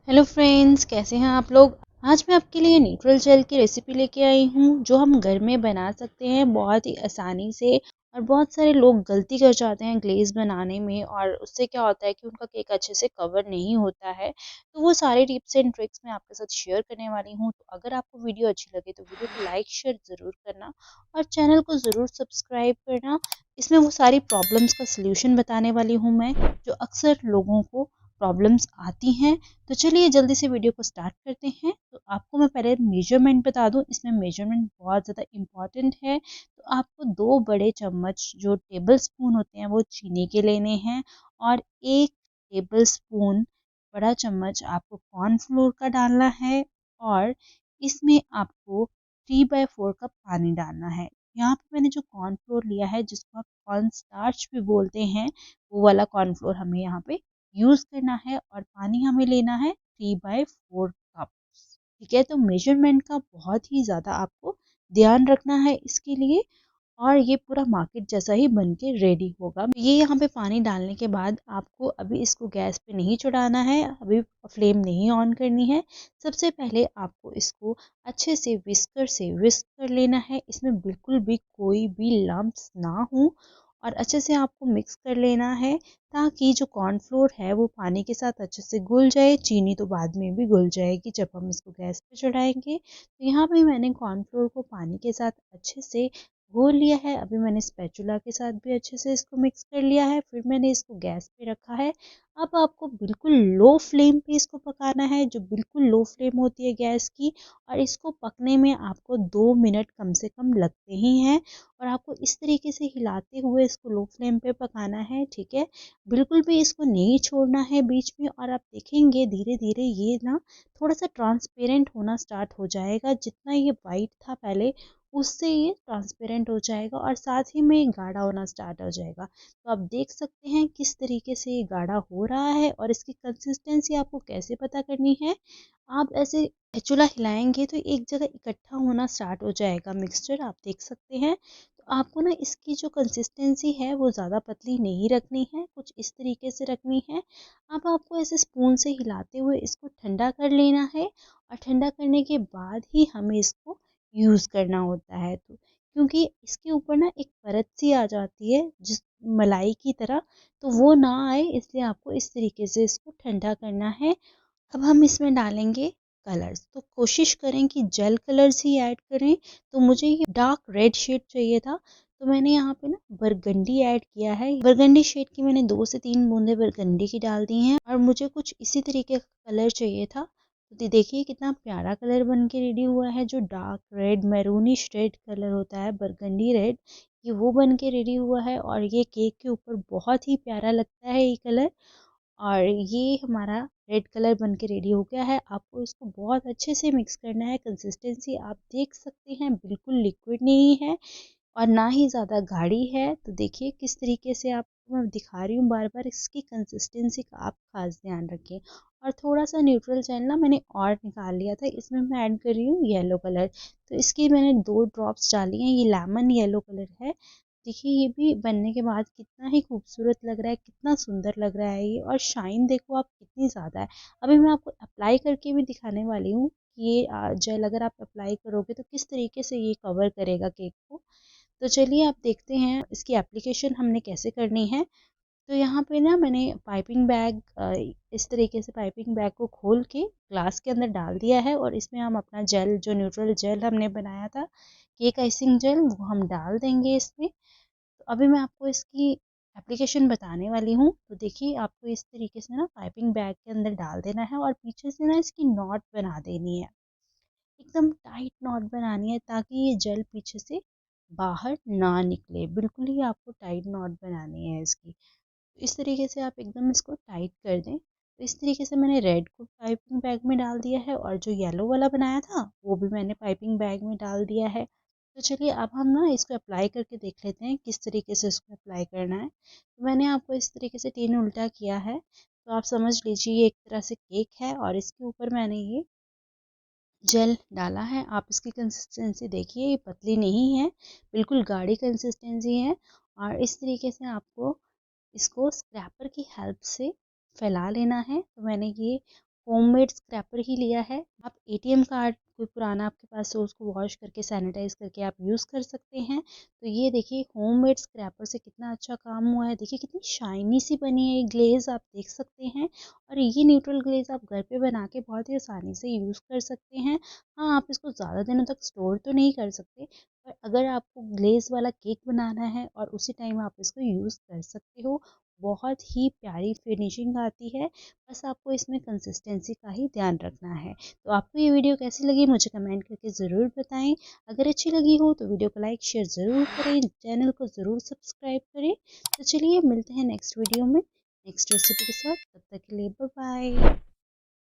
Hello friends, कैसे हैं आप लोग। आज मैं आपके लिए न्यूट्रल जेल की रेसिपी लेके आई हूँ जो हम घर में बना सकते हैं बहुत ही आसानी से। और बहुत सारे लोग गलती कर जाते हैं ग्लेज बनाने में, और उससे क्या होता है कि उनका केक अच्छे से कवर नहीं होता है। तो वो सारे टिप्स एंड ट्रिक्स मैं आपके साथ शेयर करने वाली हूँ। तो अगर आपको वीडियो अच्छी लगे तो वीडियो को लाइक शेयर ज़रूर करना और चैनल को ज़रूर सब्सक्राइब करना। इसमें वो सारी प्रॉब्लम्स का सल्यूशन बताने वाली हूँ मैं, जो अक्सर लोगों को प्रॉब्लम्स आती हैं। तो चलिए जल्दी से वीडियो को स्टार्ट करते हैं। तो आपको मैं पहले मेजरमेंट बता दूं, इसमें मेजरमेंट बहुत ज़्यादा इम्पॉर्टेंट है। तो आपको 2 बड़े चम्मच जो टेबल स्पून होते हैं वो चीनी के लेने हैं, और 1 टेबल स्पून बड़ा चम्मच आपको कॉर्नफ्लोर का डालना है, और इसमें आपको 3/4 कप पानी डालना है। यहाँ पे मैंने जो कॉर्नफ्लोर लिया है, जिसको आप कॉर्न स्टार्च भी बोलते हैं, वो वाला कॉर्नफ्लोर हमें यहाँ पे यूज़ करना है। और पानी हमें लेना है 3/4 कप। ठीक है, तो मेजरमेंट का बहुत ही ज़्यादा आपको ध्यान रखना है इसके लिए। और ये पूरा मार्केट जैसा ही बन के रेडी होगा। ये यहाँ पे पानी डालने के बाद आपको अभी इसको गैस पे नहीं चढ़ाना है, अभी फ्लेम नहीं ऑन करनी है। सबसे पहले आपको इसको अच्छे से विस्कर से विस्क कर लेना है। इसमें बिल्कुल भी कोई भी लम्प्स ना हो, और अच्छे से आपको मिक्स कर लेना है, ताकि जो कॉर्नफ्लोर है वो पानी के साथ अच्छे से घुल जाए। चीनी तो बाद में भी घुल जाएगी जब हम इसको गैस पे चढ़ाएंगे। तो यहाँ पे मैंने कॉर्नफ्लोर को पानी के साथ अच्छे से घोल लिया है। अभी मैंने स्पैचुला के साथ भी अच्छे से इसको मिक्स कर लिया है। फिर मैंने इसको गैस पे रखा है। अब आपको बिल्कुल लो फ्लेम पे इसको पकाना है, जो बिल्कुल लो फ्लेम होती है गैस की। और इसको पकने में आपको 2 मिनट कम से कम लगते ही हैं। और आपको इस तरीके से हिलाते हुए इसको लो फ्लेम पे पकाना है। ठीक है, बिल्कुल भी इसको नहीं छोड़ना है बीच में। और आप देखेंगे धीरे धीरे ये ना थोड़ा सा ट्रांसपेरेंट होना स्टार्ट हो जाएगा। जितना ये वाइट था पहले, उससे ये ट्रांसपेरेंट हो जाएगा, और साथ ही में गाढ़ा होना स्टार्ट हो जाएगा। तो आप देख सकते हैं किस तरीके से ये गाढ़ा हो रहा है। और इसकी कंसिस्टेंसी आपको कैसे पता करनी है, आप ऐसे स्पैचुला हिलाएंगे तो एक जगह इकट्ठा होना स्टार्ट हो जाएगा मिक्सचर, आप देख सकते हैं। तो आपको ना इसकी जो कंसिस्टेंसी है वो ज़्यादा पतली नहीं रखनी है, कुछ इस तरीके से रखनी है। अब आपको ऐसे स्पून से हिलाते हुए इसको ठंडा कर लेना है, और ठंडा करने के बाद ही हमें इसको यूज़ करना होता है। तो क्योंकि इसके ऊपर ना एक परत सी आ जाती है जिस मलाई की तरह, तो वो ना आए इसलिए आपको इस तरीके से इसको ठंडा करना है। अब हम इसमें डालेंगे कलर्स। तो कोशिश करें कि जेल कलर्स ही ऐड करें। तो मुझे ये डार्क रेड शेड चाहिए था, तो मैंने यहाँ पे ना बरगंडी ऐड किया है। बरगंडी शेड की मैंने 2 से 3 बूंदे बरगंडी की डाल दी हैं। और मुझे कुछ इसी तरीके का कलर चाहिए था। तो देखिए कितना प्यारा कलर बन के रेडी हुआ है। जो dark red maroonish red colour होता है, बरगंडी रेड, ये वो बन के रेडी हुआ है। और ये केक के ऊपर बहुत ही प्यारा लगता है ये कलर। और ये हमारा रेड कलर बन के रेडी हो गया है। आपको इसको बहुत अच्छे से मिक्स करना है। कंसिस्टेंसी आप देख सकते हैं बिल्कुल लिक्विड नहीं है, और ना ही ज़्यादा गाढ़ी है। तो देखिए किस तरीके से आपको मैं दिखा रही हूँ बार बार, इसकी कंसिस्टेंसी का आप खास ध्यान रखें। और थोड़ा सा न्यूट्रल जेल ना मैंने और निकाल लिया था, इसमें मैं ऐड कर रही हूँ येलो कलर। तो इसकी मैंने 2 ड्रॉप्स डाली हैं। ये लेमन येलो कलर है। देखिए ये भी बनने के बाद कितना ही खूबसूरत लग रहा है, कितना सुंदर लग रहा है ये। और शाइन देखो आप कितनी ज़्यादा है। अभी मैं आपको अप्लाई करके भी दिखाने वाली हूँ कि ये जेल अगर आप अप्लाई करोगे तो किस तरीके से ये कवर करेगा केक को। तो चलिए आप देखते हैं इसकी एप्लीकेशन हमने कैसे करनी है। तो यहाँ पे ना मैंने पाइपिंग बैग, इस तरीके से पाइपिंग बैग को खोल के ग्लास के अंदर डाल दिया है। और इसमें हम अपना जेल, जो न्यूट्रल जेल हमने बनाया था, केक आइसिंग जेल, वो हम डाल देंगे इसमें। तो अभी मैं आपको इसकी एप्लीकेशन बताने वाली हूँ। तो देखिए आपको इस तरीके से ना पाइपिंग बैग के अंदर डाल देना है, और पीछे से ना इसकी नॉट बना देनी है। एकदम टाइट नॉट बनानी है, ताकि ये जेल पीछे से बाहर ना निकले। बिल्कुल ही आपको टाइट नॉट बनानी है इसकी। तो इस तरीके से आप एकदम इसको टाइट कर दें। तो इस तरीके से मैंने रेड को पाइपिंग बैग में डाल दिया है, और जो येलो वाला बनाया था वो भी मैंने पाइपिंग बैग में डाल दिया है। तो चलिए अब हम ना इसको अप्लाई करके देख लेते हैं किस तरीके से इसको अप्लाई करना है। तो मैंने आपको इस तरीके से 3 उल्टा किया है, तो आप समझ लीजिए ये एक तरह से केक है। और इसके ऊपर मैंने ये जेल डाला है। आप इसकी कंसिस्टेंसी देखिए, ये पतली नहीं है, बिल्कुल गाढ़ी कंसिस्टेंसी है। और इस तरीके से आपको इसको स्क्रैपर की हेल्प से फैला लेना है। तो मैंने ये होममेड स्क्रैपर ही लिया है। आप एटीएम कार्ड कोई पुराना आपके पास हो उसको वॉश करके सैनिटाइज करके आप यूज़ कर सकते हैं। तो ये देखिए होममेड स्क्रैपर से कितना अच्छा काम हुआ है। देखिए कितनी शाइनी सी बनी है ये ग्लेज़, आप देख सकते हैं। और ये न्यूट्रल ग्लेज़ आप घर पे बना के बहुत ही आसानी से यूज़ कर सकते हैं। हाँ, आप इसको ज़्यादा दिनों तक स्टोर तो नहीं कर सकते, पर अगर आपको ग्लेज़ वाला केक बनाना है और उसी टाइम आप इसको यूज़ कर सकते हो। बहुत ही प्यारी फिनिशिंग आती है। बस आपको इसमें कंसिस्टेंसी का ही ध्यान रखना है। तो आपको ये वीडियो कैसी लगी मुझे कमेंट करके ज़रूर बताएं। अगर अच्छी लगी हो तो वीडियो को लाइक शेयर ज़रूर करें, चैनल को ज़रूर सब्सक्राइब करें। तो चलिए मिलते हैं नेक्स्ट वीडियो में नेक्स्ट रेसिपी के साथ। तब तक के लिए बाय बाय।